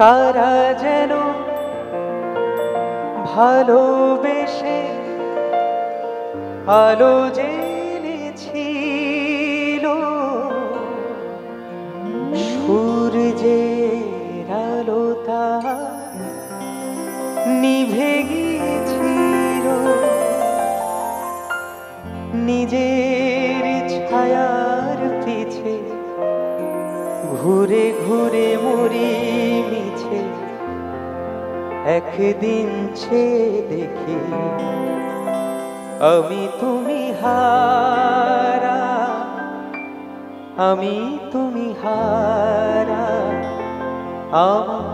কারা যেন ভালোবেসে আলো জ্বেলেছিল, সূর্যের আলো তার নিভে গিয়েছিল। নিজের ছায়ার পিছে ঘুরে ঘুরে মরি মিছে, একদিন সে দেখি আমি তুমি হারা, আমি তুমি হারা। আমার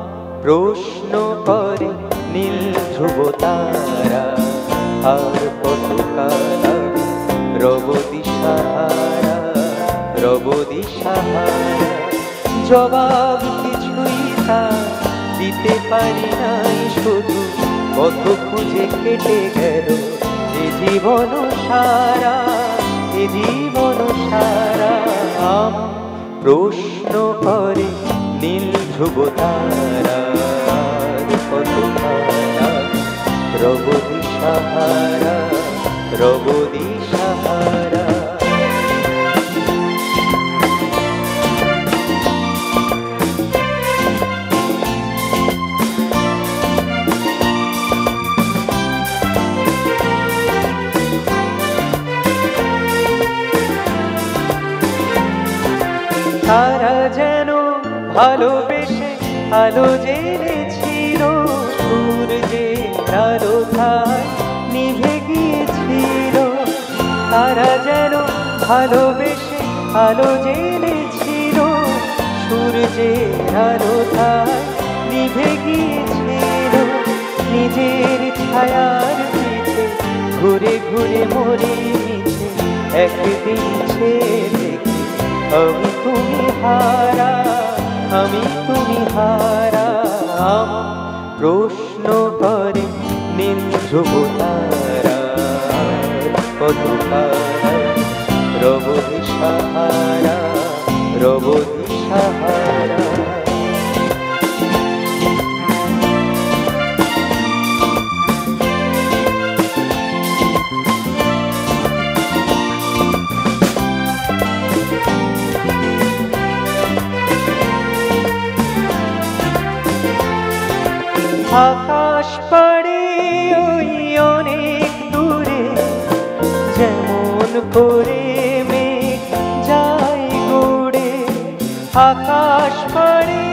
প্রশ্ন করে নীল ধ্রুব তারা, আর কতকাল রব দিশাহারা, রব দিশাহারা। জবাব কিছুই তার দিতে পারি নাই, শুধু কত খুঁজে কেটে গেল এ জীবন সারা, এ জীবন সারা। আমার প্রশ্ন করে নীল ধ্রুব তারা, কত তারা রব দিশাহারা, রব দিশাহারা। তারা যেন ভালোবেসে আলো জ্বেলেছিল, সূর্যের আলো তাই নিভে গিয়েছিল। তারা যেন ভালোবেসে আলো জ্বেলেছিল, সূর্যের আলো তাই নিভে গিয়েছিল। নিজের ছায়ার পিছে ঘুরে ঘুরে মরে মিছে, একদিন সে দেখি আমি তুমি হারা, আমি তুমি হারা। আমার প্রশ্ন করে নীল ধ্রুব তারা, কত তারা রব দিশাহারা, রব দিশাহারা। আকাশ পাড়ে ওই অনেক দূরে, যেমন করে মেঘ যায় গড়ে। আকাশ পাড়ে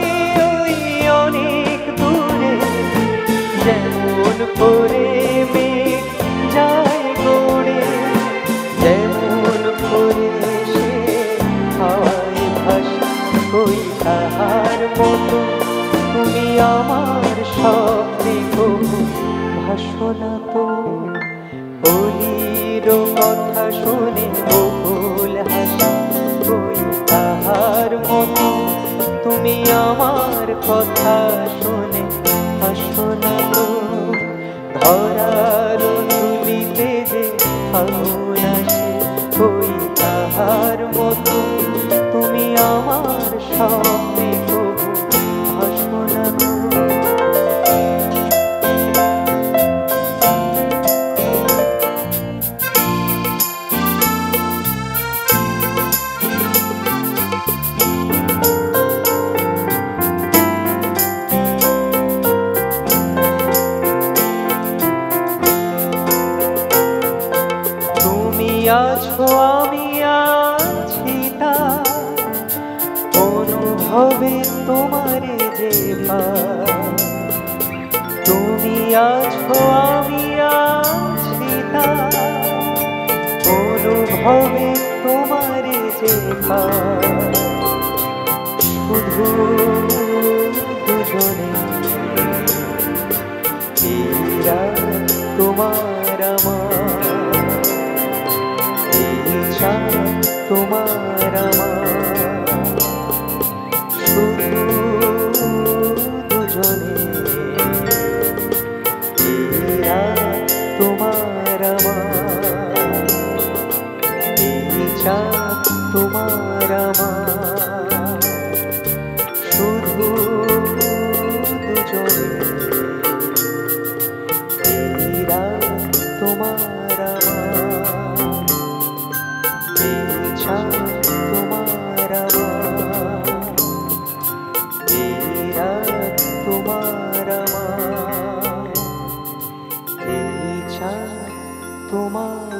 ওই অনেক দূরে, যেমন করে মেঘ যায় গড়ে। যেমন করে সে হাওয়ায় ভাসে কই তাহার মতো, তুমি আমার স্বপ্নে কবু ভাসো না তো। অলির কথা শুনে বকুল হাসি কই তাহার মতো, তুমি আমার কথা শুনে হাসো না তো। ধরার ধুলিতে যে ফাগুন আসে কই তাহার মতো, তুমি আমার স্বপ্নে কবু ভাসো না তো। তুমি আছো আমি আছি তার অনুভবে তোমারে যে পাই। তুমি আছো আমি আছি তার অনুভবে তোমারে যে পাই। শুধু দুজনে এরা তোমার আমার, তোমার আমার। শুধু দুজনে এরা তোমার আমার, তোমার আমার। শুধু মনে এই রাত তোমার আমার এই ছাদ তোমার আমার এই রাত তোমার আমার এই ছাদ তোমার